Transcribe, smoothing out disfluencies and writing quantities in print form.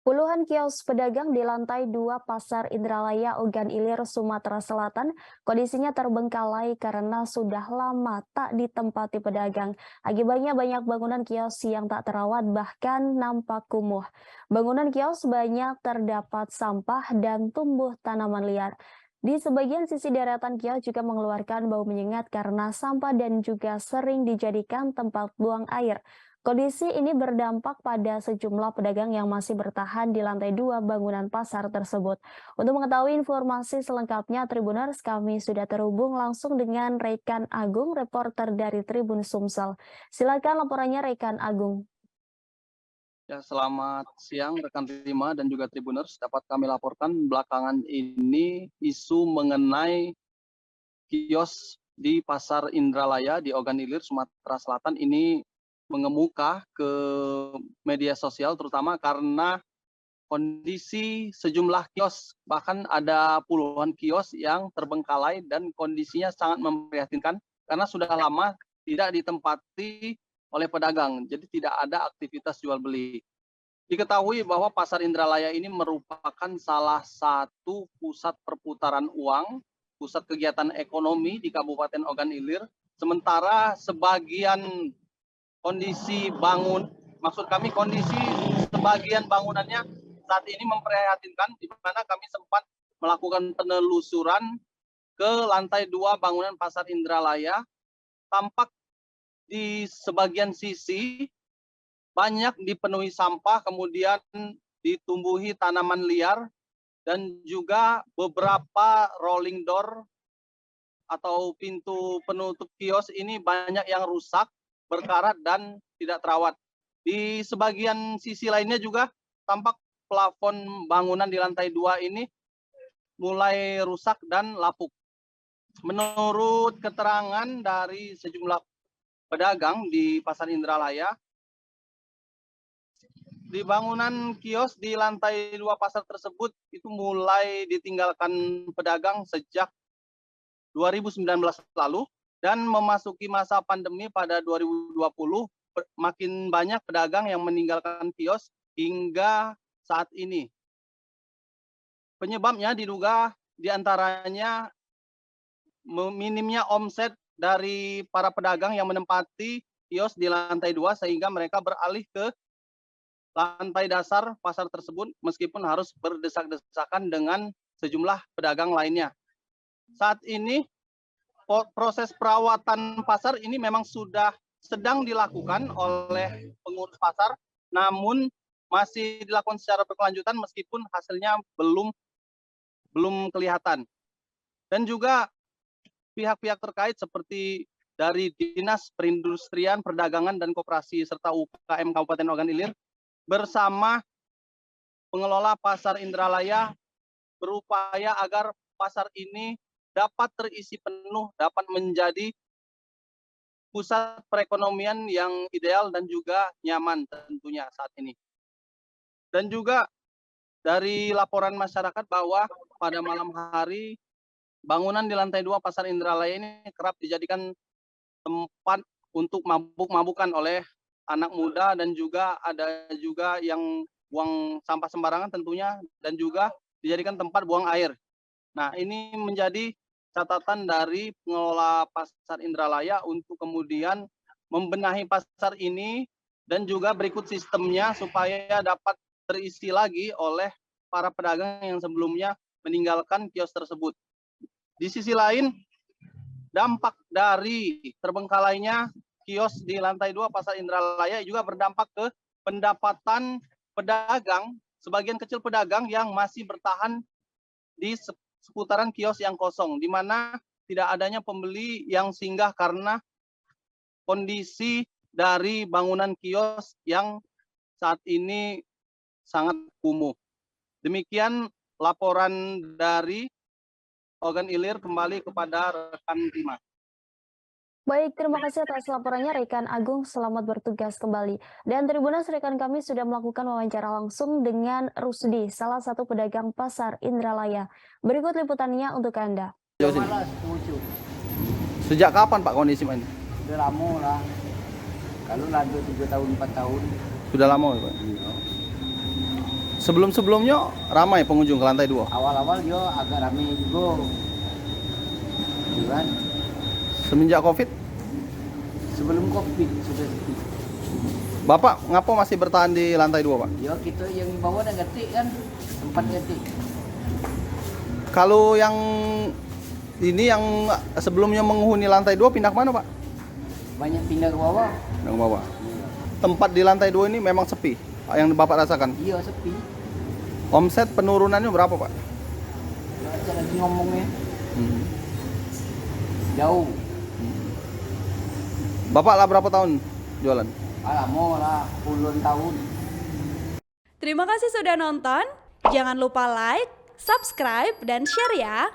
Puluhan kios pedagang di lantai 2 Pasar Indralaya, Ogan Ilir, Sumatera Selatan, kondisinya terbengkalai karena sudah lama tak ditempati pedagang. Akibatnya banyak bangunan kios yang tak terawat bahkan nampak kumuh. Bangunan kios banyak terdapat sampah dan tumbuh tanaman liar. Di sebagian sisi deretan kios juga mengeluarkan bau menyengat karena sampah dan juga sering dijadikan tempat buang air. Kondisi ini berdampak pada sejumlah pedagang yang masih bertahan di lantai 2 bangunan pasar tersebut. Untuk mengetahui informasi selengkapnya, Tribuners, kami sudah terhubung langsung dengan Rekan Agung, reporter dari Tribun Sumsel. Silakan laporannya Rekan Agung. Ya, selamat siang rekan Rima dan juga Tribuners. Dapat kami laporkan belakangan ini isu mengenai kios di Pasar Indralaya di Ogan Ilir, Sumatera Selatan ini mengemuka ke media sosial, terutama karena kondisi sejumlah kios, bahkan ada puluhan kios yang terbengkalai dan kondisinya sangat memprihatinkan karena sudah lama tidak ditempati oleh pedagang, jadi tidak ada aktivitas jual beli. Diketahui bahwa Pasar Indralaya ini merupakan salah satu pusat perputaran uang, pusat kegiatan ekonomi di Kabupaten Ogan Ilir, sementara sebagian kondisi sebagian bangunannya saat ini memprihatinkan, di mana kami sempat melakukan penelusuran ke lantai 2 bangunan Pasar Indralaya. Tampak di sebagian sisi banyak dipenuhi sampah, kemudian ditumbuhi tanaman liar, dan juga beberapa rolling door atau pintu penutup kios ini banyak yang rusak, berkarat, dan tidak terawat. Di sebagian sisi lainnya juga tampak plafon bangunan di lantai 2 ini mulai rusak dan lapuk. Menurut keterangan dari sejumlah pedagang di Pasar Indralaya, di bangunan kios di lantai 2 pasar tersebut itu mulai ditinggalkan pedagang sejak 2019 lalu, dan memasuki masa pandemi pada 2020 makin banyak pedagang yang meninggalkan kios hingga saat ini. Penyebabnya diduga diantaranya minimnya omset dari para pedagang yang menempati kios di lantai 2 sehingga mereka beralih ke lantai dasar pasar tersebut meskipun harus berdesak-desakan dengan sejumlah pedagang lainnya. Saat ini proses perawatan pasar ini memang sudah sedang dilakukan oleh pengurus pasar, namun masih dilakukan secara berkelanjutan meskipun hasilnya belum kelihatan. Dan juga pihak-pihak terkait seperti dari Dinas Perindustrian, Perdagangan, dan Koperasi serta UKM Kabupaten Ogan Ilir bersama pengelola Pasar Indralaya berupaya agar pasar ini dapat terisi penuh, dapat menjadi pusat perekonomian yang ideal dan juga nyaman tentunya saat ini. Dan juga dari laporan masyarakat bahwa pada malam hari bangunan di lantai 2 Pasar Indralaya ini kerap dijadikan tempat untuk mabuk-mabukan oleh anak muda, dan juga ada juga yang buang sampah sembarangan tentunya, dan juga dijadikan tempat buang air. Nah, ini menjadi catatan dari pengelola Pasar Indralaya untuk kemudian membenahi pasar ini dan juga berikut sistemnya supaya dapat terisi lagi oleh para pedagang yang sebelumnya meninggalkan kios tersebut. Di sisi lain, dampak dari terbengkalainya kios di lantai 2 Pasar Indralaya juga berdampak ke pendapatan pedagang, sebagian kecil pedagang yang masih bertahan di seputaran kios yang kosong, di mana tidak adanya pembeli yang singgah karena kondisi dari bangunan kios yang saat ini sangat kumuh. Demikian laporan dari Ogan Ilir, kembali kepada rekan Rima. Baik, terima kasih atas laporannya Rekan Agung, selamat bertugas kembali. Dan Tribuners, rekan kami sudah melakukan wawancara langsung dengan Rusdi, salah satu pedagang Pasar Indralaya. Berikut liputannya untuk Anda. Sejak kapan Pak kondisi ini? Sudah lama lah. Kalau lanjut 3 tahun 4 tahun. Sudah lama ya Pak? Sebelum-sebelumnya ramai pengunjung ke lantai 2. Awal-awal dia agak ramai juga. Gitu kan? Semenjak Covid, Sebelum Covid sudah sepi. Bapak ngapa masih bertahan di lantai 2, Pak? Ya kita yang bawah dah ganti kan, tempat ganti. Kalau yang ini yang sebelumnya menghuni lantai 2 pindah ke mana, Pak? Banyak pindah ke bawah. Pindah ke bawah. Tempat di lantai 2 ini memang sepi yang Bapak rasakan. Iya sepi. Omset penurunannya berapa, Pak? Ya aja lagi ngomongnya Hmm. jauh. Bapak lah berapa tahun jualan? Lama lah, puluhan tahun. Terima kasih sudah nonton. Jangan lupa like, subscribe, dan share ya.